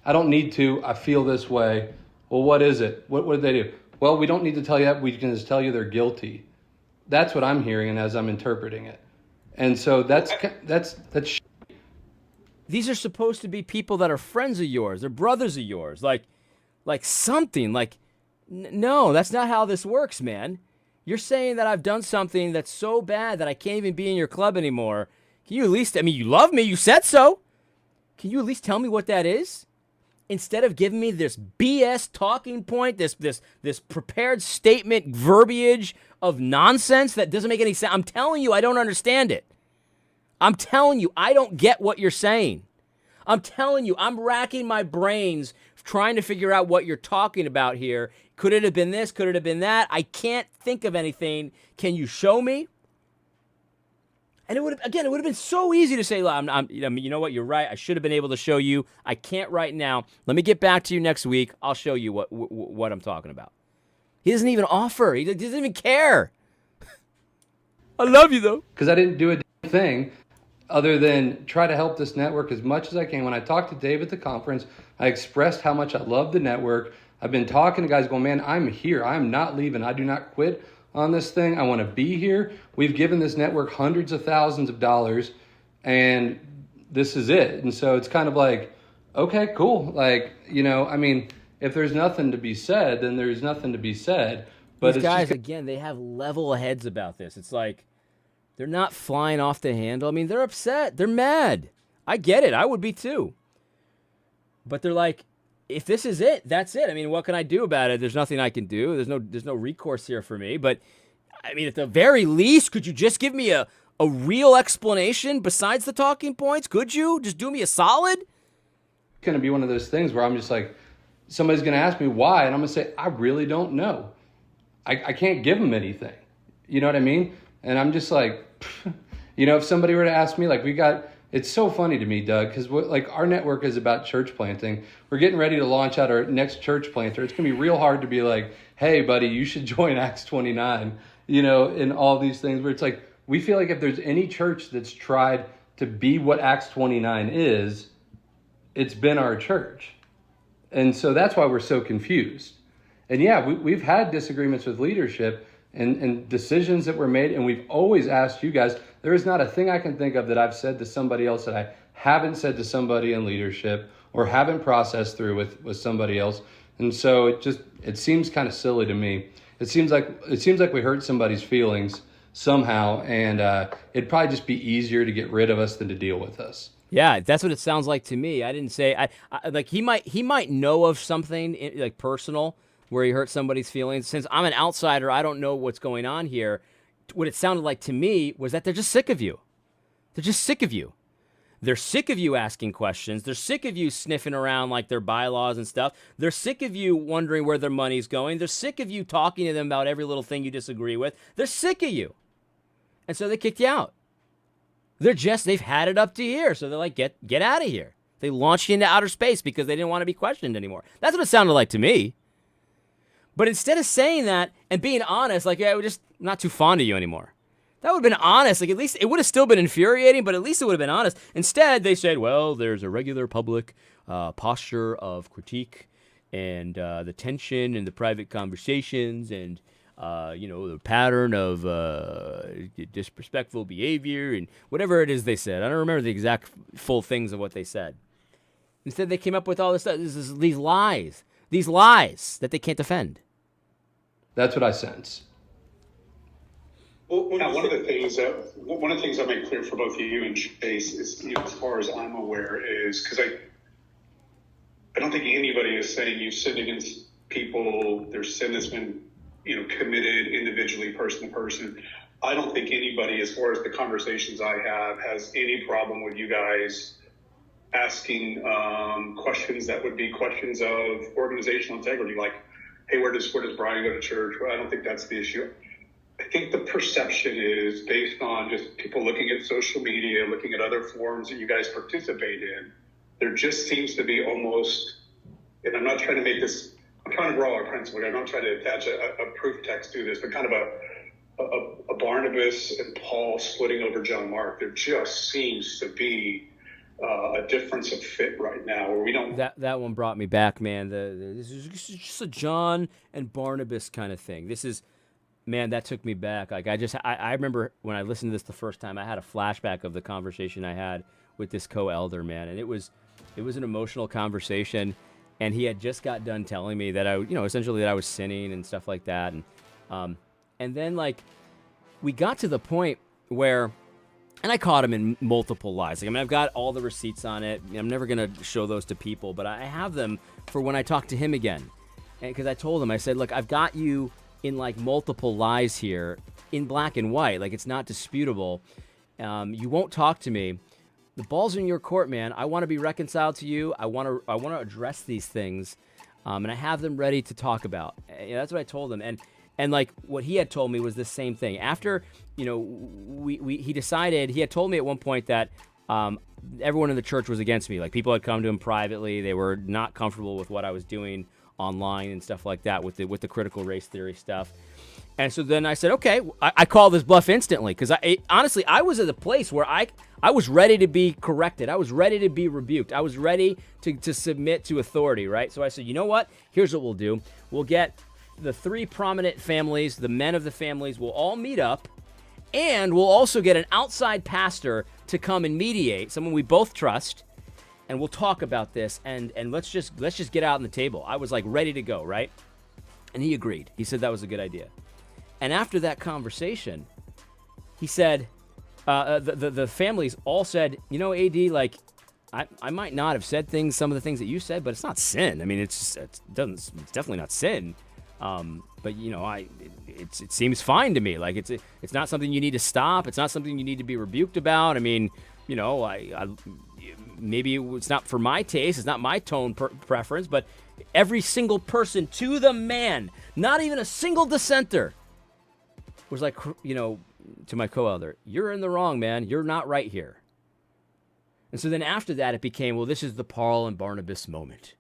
[SPEAKER 3] I don't need to. I feel this way. Well, what is it? What did they do? Well, we don't need to tell you that. We can just tell you they're guilty. That's what I'm hearing and as I'm interpreting it. And so that's
[SPEAKER 1] These are supposed to be people that are friends of yours. They're brothers of yours. Like something. No, that's not how this works, man. You're saying that I've done something that's so bad that I can't even be in your club anymore. Can you at least, you love me. You said so. Can you at least tell me what that is? Instead of giving me this BS talking point, this prepared statement verbiage of nonsense that doesn't make any sense. I'm telling you, I don't understand it. I'm telling you, I don't get what you're saying. I'm telling you, I'm racking my brains trying to figure out what you're talking about here. Could it have been this? Could it have been that? I can't think of anything. Can you show me? And it would have been so easy to say, you know what, you're right. I should have been able to show you. I can't right now. Let me get back to you next week. I'll show you what I'm talking about. He doesn't even offer. He doesn't even care. I love you, though.
[SPEAKER 3] Because I didn't do a damn thing other than try to help this network as much as I can. When I talked to Dave at the conference, I expressed how much I love the network. I've been talking to guys going, man, I'm here. I'm not leaving. I do not quit on this thing. I want to be here. We've given this network hundreds of thousands of dollars, and this is it. And so it's kind of like, okay, cool. Like, I mean, if there's nothing to be said, then there's nothing to be said. But
[SPEAKER 1] These
[SPEAKER 3] it's
[SPEAKER 1] guys,
[SPEAKER 3] just,
[SPEAKER 1] again, they have level heads about this. It's like they're not flying off the handle. I mean, they're upset. They're mad. I get it. I would be too. But they're like, if this is it, that's it. I mean, what can I do about it? There's nothing I can do. There's no recourse here for me. But I mean, at the very least, could you just give me a real explanation besides the talking points? Could you just do me a solid?
[SPEAKER 3] going to be one of those things where I'm just like, somebody's going to ask me why, and I'm going to say, I really don't know. I can't give them anything. You know what I mean? And I'm just like, if somebody were to ask me, like it's so funny to me, Doug, because like our network is about church planting. We're getting ready to launch out our next church planter. It's going to be real hard to be like, hey, buddy, you should join Acts 29, and all these things where it's like, we feel like if there's any church that's tried to be what Acts 29 is, it's been our church. And so that's why we're so confused. And yeah, we've had disagreements with leadership and decisions that were made, and we've always asked you guys. There is not a thing I can think of that I've said to somebody else that I haven't said to somebody in leadership or haven't processed through with somebody else. And so it seems kind of silly to me. It seems like we hurt somebody's feelings somehow, and it'd probably just be easier to get rid of us than to deal with us.
[SPEAKER 1] Yeah, that's what it sounds like to me. I didn't say I like he might know of something like personal where he hurt somebody's feelings. Since I'm an outsider, I don't know what's going on here. What it sounded like to me was that they're just sick of you. They're just sick of you. They're sick of you asking questions. They're sick of you sniffing around like their bylaws and stuff. They're sick of you wondering where their money's going. They're sick of you talking to them about every little thing you disagree with. They're sick of you. And so they kicked you out. They've had it up to here. So they're like, get out of here. They launched you into outer space because they didn't want to be questioned anymore. That's what it sounded like to me. But instead of saying that and being honest, like, yeah, we're just not too fond of you anymore. That would have been honest. Like, at least it would have still been infuriating, but at least it would have been honest. Instead, they said, well, there's a regular public posture of critique and the tension and the private conversations and, the pattern of disrespectful behavior and whatever it is they said. I don't remember the exact full things of what they said. Instead, they came up with all this stuff, these lies that they can't defend.
[SPEAKER 3] That's what I sense.
[SPEAKER 4] Well, one of the things I make clear for both you and Chase is, as far as I'm aware, is because I don't think anybody is saying you sin against people. There's sin that's been, committed individually, person to person. I don't think anybody, as far as the conversations I have, has any problem with you guys asking questions that would be questions of organizational integrity, like, hey, where does Brian go to church? Well, I don't think that's the issue. I think the perception is based on just people looking at social media, looking at other forums that you guys participate in. There just seems to be almost, and I'm not trying to make this, I'm trying to draw a principle. I'm not trying to attach a proof text to this, but kind of a Barnabas and Paul splitting over John Mark. There just seems to be a difference of fit right now where we don't.
[SPEAKER 1] That one brought me back, man. This is just a John and Barnabas kind of thing. This is. Man, that took me back. Like I remember when I listened to this the first time, I had a flashback of the conversation I had with this co-elder, man, and it was an emotional conversation, and he had just got done telling me that essentially that I was sinning and stuff like that, and then like we got to the point where, and I caught him in multiple lies. Like, I mean, I've got all the receipts on it. I'm never gonna show those to people, but I have them for when I talk to him again, and because I told him, I said, look, I've got you in like multiple lies here in black and white. Like, it's not disputable. You won't talk to me. The ball's in your court, man. I want to be reconciled to you. I want to address these things. And I have them ready to talk about. That's what I told him. And like what he had told me was the same thing. After, he decided, he had told me at one point that everyone in the church was against me. Like, people had come to him privately. They were not comfortable with what I was doing online and stuff like that with the critical race theory stuff. And so then I said, okay, I call this bluff instantly, because honestly, I was at a place where I was ready to be corrected. I was ready to be rebuked. I was ready to submit to authority, right? So I said, you know what? Here's what we'll do. We'll get the three prominent families, the men of the families, will all meet up, and we'll also get an outside pastor to come and mediate, someone we both trust, and we'll talk about this, and let's just get out on the table. I was like ready to go, right? And he agreed. He said that was a good idea. And after that conversation, he said, the families all said, you know, AD, like, I might not have said some of the things that you said, but it's not sin. I mean, it's definitely not sin. But you know, it seems fine to me. Like it's not something you need to stop. It's not something you need to be rebuked about. I mean, you know, I maybe it's not for my taste. It's not my tone preference, but every single person to the man, not even a single dissenter, was like, you know, to my co-elder, you're in the wrong, man. You're not right here. And so then after that, it became, well, this is the Paul and Barnabas moment.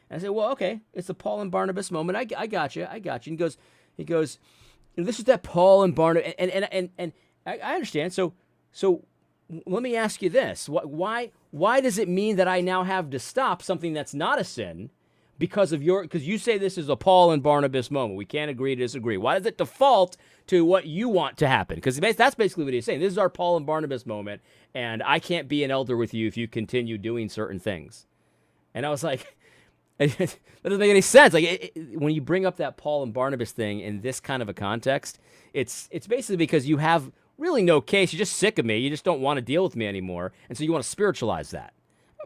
[SPEAKER 1] And I said, well, okay, it's the Paul and Barnabas moment. I got you. And he goes, you know, this is that Paul and Barnabas, and I understand. So let me ask you this: why does it mean that I now have to stop something that's not a sin because you say this is a Paul and Barnabas moment? We can't agree to disagree. Why does it default to what you want to happen? Because that's basically what he's saying. This is our Paul and Barnabas moment, and I can't be an elder with you if you continue doing certain things. And I was like, that doesn't make any sense. Like when you bring up that Paul and Barnabas thing in this kind of a context, it's basically because you have really no case. You're just sick of me. You just don't want to deal with me anymore, and so you want to spiritualize that.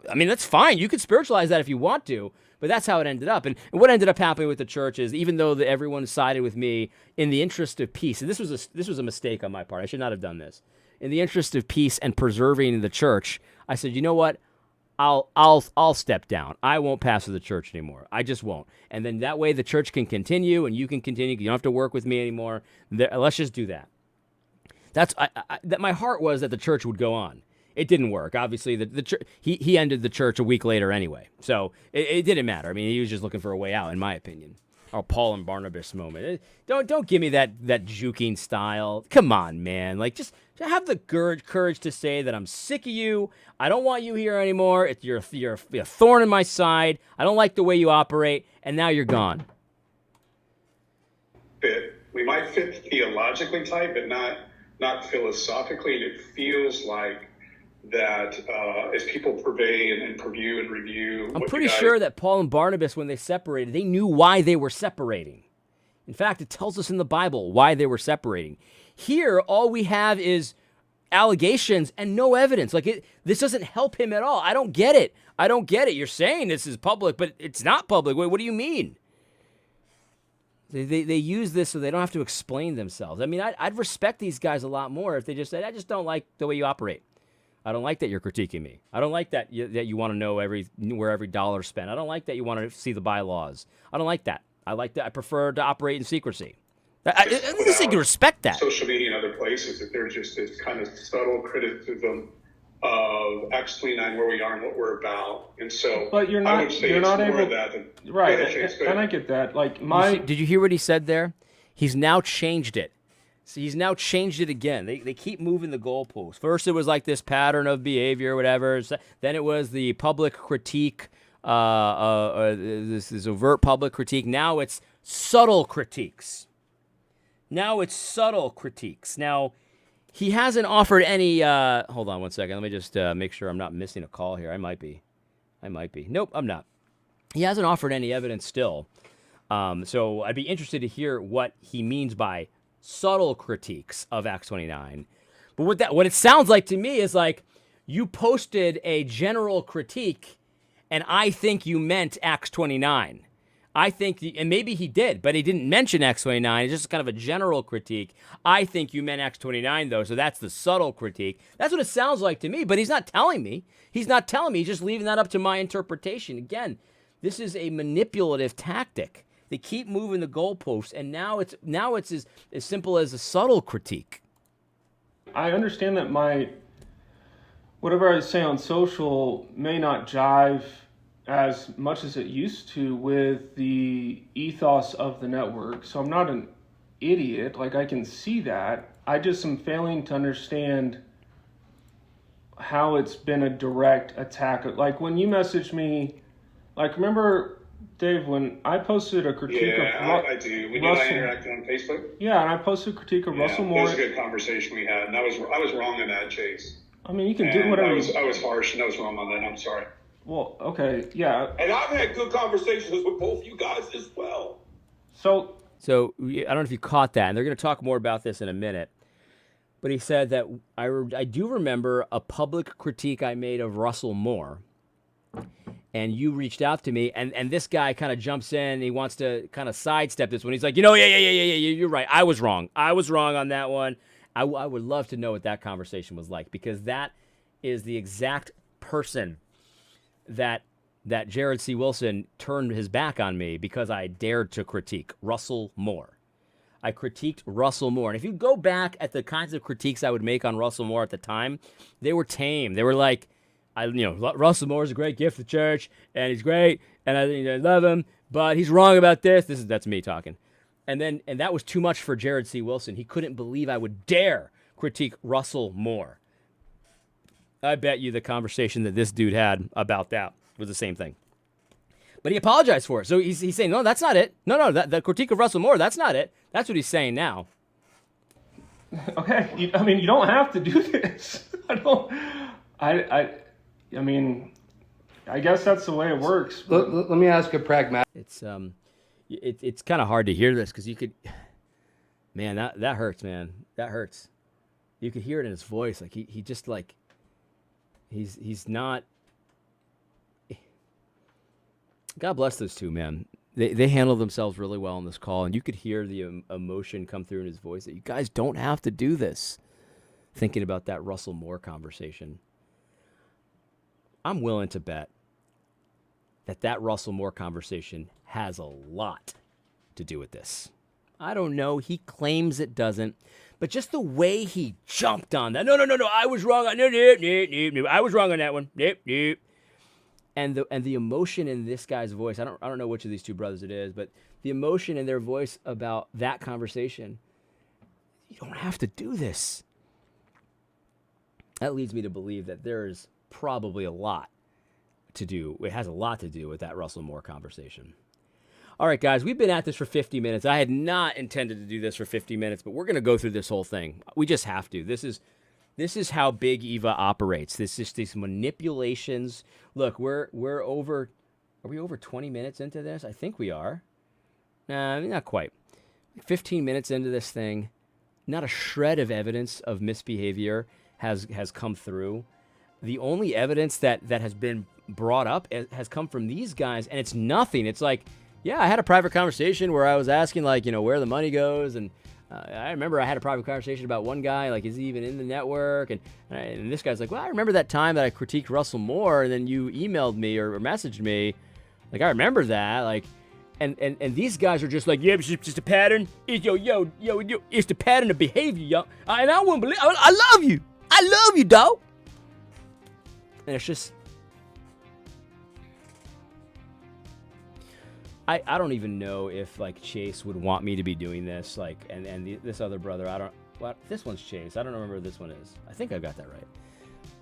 [SPEAKER 1] I mean, that's fine. You can spiritualize that if you want to, but that's how it ended up. And what ended up happening with the church is, even though everyone sided with me in the interest of peace, and this was a mistake on my part. I should not have done this. In the interest of peace and preserving the church, I said, you know what? I'll step down. I won't pastor the church anymore. I just won't. And then that way the church can continue and you can continue. You don't have to work with me anymore. Let's just do that. That my heart was that the church would go on. It didn't work. Obviously, the church, he ended the church a week later anyway. So it didn't matter. I mean, he was just looking for a way out, in my opinion. Our Paul and Barnabas moment. Don't give me that juking style. Come on, man. Like, just have the courage to say that I'm sick of you. I don't want you here anymore. You're a thorn in my side. I don't like the way you operate, and now you're gone.
[SPEAKER 4] We might fit theologically tight, but not philosophically. And it feels like that as people purvey and purview and review.
[SPEAKER 1] I'm pretty sure that Paul and Barnabas, when they separated, they knew why they were separating. In fact, it tells us in the Bible why they were separating. Here, all we have is allegations and no evidence. Like, this doesn't help him at all. I don't get it. You're saying this is public, but it's not public. Wait, what do you mean? They use this so they don't have to explain themselves. I mean, I'd respect these guys a lot more if they just said, I just don't like the way you operate. I don't like that you're critiquing me. I don't like that you want to know where every dollar's spent. I don't like that you want to see the bylaws. I don't like that. I like that. I prefer to operate in secrecy. I just think you respect that.
[SPEAKER 4] Social media and other places, that there's just this kind of subtle criticism of Acts 29, where we are and what we're about. And so,
[SPEAKER 2] but you're not able. Right, and I get that. Like
[SPEAKER 1] did you hear what he said there? He's now changed it. So he's now changed it again. They keep moving the goalposts. First, it was like this pattern of behavior, whatever. Then it was the public critique, this overt public critique. Now it's subtle critiques. Now he hasn't offered any. Hold on one second. Let me just make sure I'm not missing a call here. I might be. Nope, I'm not. He hasn't offered any evidence still. So I'd be interested to hear what he means by subtle critiques of Acts 29. But what it sounds like to me is like, you posted a general critique, and I think you meant Acts 29. I think, and maybe he did, but he didn't mention Acts 29. It's just kind of a general critique. I think you meant Acts 29, though, so that's the subtle critique. That's what it sounds like to me, but he's not telling me. He's just leaving that up to my interpretation. Again, this is a manipulative tactic. They keep moving the goalposts, and now it's as simple as a subtle critique.
[SPEAKER 2] I understand that whatever I say on social may not jive as much as it used to with the ethos of the network. So I'm not an idiot. Like, I can see that. I just am failing to understand how it's been a direct attack. Like, when you messaged me, like, remember Dave, when I posted a critique of
[SPEAKER 4] I do. When you and I interacted on Facebook.
[SPEAKER 2] Yeah, and I posted a critique of Russell Moore.
[SPEAKER 4] That was a good conversation we had, and I was wrong in that, Chase.
[SPEAKER 2] I mean, you can do whatever.
[SPEAKER 4] I was harsh, and I was wrong on that. I'm sorry.
[SPEAKER 2] Well, okay, yeah.
[SPEAKER 5] And I've had good conversations with both you guys as well.
[SPEAKER 2] So
[SPEAKER 1] I don't know if you caught that, and they're going to talk more about this in a minute. But he said that I do remember a public critique I made of Russell Moore, and you reached out to me, and this guy kind of jumps in. He wants to kind of sidestep this one. He's like, yeah, you're right. I was wrong on that one. I would love to know what that conversation was like, because that is the exact person that Jared C. Wilson turned his back on me because I dared to critique Russell Moore. I critiqued Russell Moore. And if you go back at the kinds of critiques I would make on Russell Moore at the time, they were tame. They were like, Russell Moore is a great gift to the church, and he's great, and I love him, but he's wrong about this. That's me talking. And that was too much for Jared C. Wilson. He couldn't believe I would dare critique Russell Moore. I bet you the conversation that this dude had about that was the same thing. But he apologized for it. So he's saying, no, that's not it. No, that critique of Russell Moore, that's not it. That's what he's saying now.
[SPEAKER 2] Okay, you don't have to do this. I mean, I guess that's the way it works.
[SPEAKER 3] Let me ask a pragmatic.
[SPEAKER 1] It's kind of hard to hear this because you could, man, that hurts, man. That hurts. You could hear it in his voice. Like he just like, he's not. God bless those two, man. They handled themselves really well on this call, and you could hear the emotion come through in his voice that you guys don't have to do this. Thinking about that Russell Moore conversation. I'm willing to bet that Russell Moore conversation has a lot to do with this. I don't know. He claims it doesn't. But just the way he jumped on that. No, I was wrong. No, I was wrong on that one. Nope. And the emotion in this guy's voice, I don't know which of these two brothers it is, but the emotion in their voice about that conversation, you don't have to do this. That leads me to believe that there's probably a lot to do. It has a lot to do with that Russell Moore conversation. All right, guys, we've been at this for 50 minutes. I had not intended to do this for 50 minutes, but we're going to go through this whole thing. We just have to. This is how Big Eva operates. This is these manipulations. Look, we're over. Are we over 20 minutes into this? I think we are. Nah, not quite. 15 minutes into this thing, not a shred of evidence of misbehavior has come through. The only evidence that has been brought up has come from these guys, and it's nothing. It's like, yeah, I had a private conversation where I was asking, like, where the money goes, and I remember I had a private conversation about one guy, like, is he even in the network? And this guy's like, well, I remember that time that I critiqued Russell Moore, and then you emailed me or messaged me. Like, I remember that. Like, and these guys are just like, yeah, it's just a pattern. Yo, it's the pattern of behavior, yo. And I wouldn't believe, I love you. I love you, dog. And it's just, I don't even know if, like, Chase would want me to be doing this, like, and this other brother, this one's Chase. I don't remember what this one is. I think I got that right.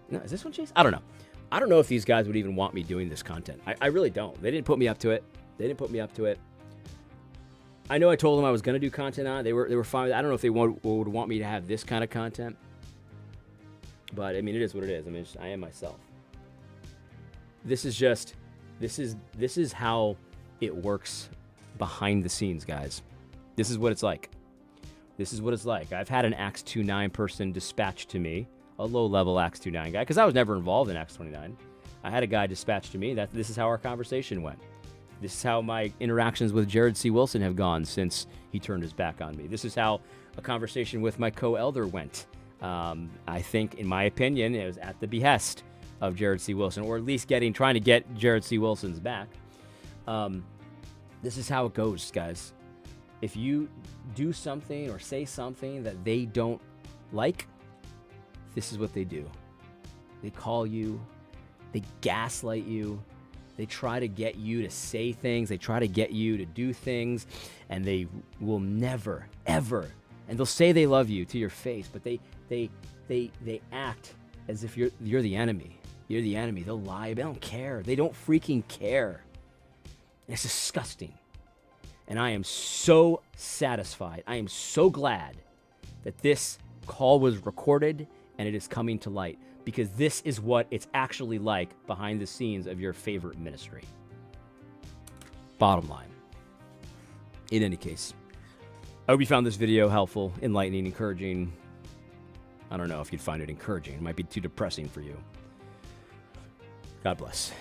[SPEAKER 1] No, is this one Chase? I don't know. I don't know if these guys would even want me doing this content. I really don't. They didn't put me up to it. I know I told them I was going to do content on it. They were fine with it. I don't know if they would want me to have this kind of content. But, I mean, it is what it is. I mean, I am myself. This is how it works behind the scenes, guys. This is what it's like. I've had an Acts 29 person dispatched to me, a low-level Acts 29 guy, because I was never involved in Acts 29. I had a guy dispatched to me. This is how our conversation went. This is how my interactions with Jared C. Wilson have gone since he turned his back on me. This is how a conversation with my co-elder went. I think, in my opinion, it was at the behest of Jared C. Wilson, or at least trying to get Jared C. Wilson's back. This is how it goes, guys. If you do something or say something that they don't like, this is what they do. They call you, they gaslight you, they try to get you to say things, they try to get you to do things, and they will never, ever, and they'll say they love you to your face, but they act as if you're the enemy. You're the enemy. They'll lie. They don't care. They don't freaking care. It's disgusting. And I am so satisfied. I am so glad that this call was recorded and it is coming to light, because this is what it's actually like behind the scenes of your favorite ministry. Bottom line. In any case, I hope you found this video helpful, enlightening, encouraging. I don't know if you'd find it encouraging. It might be too depressing for you. God bless.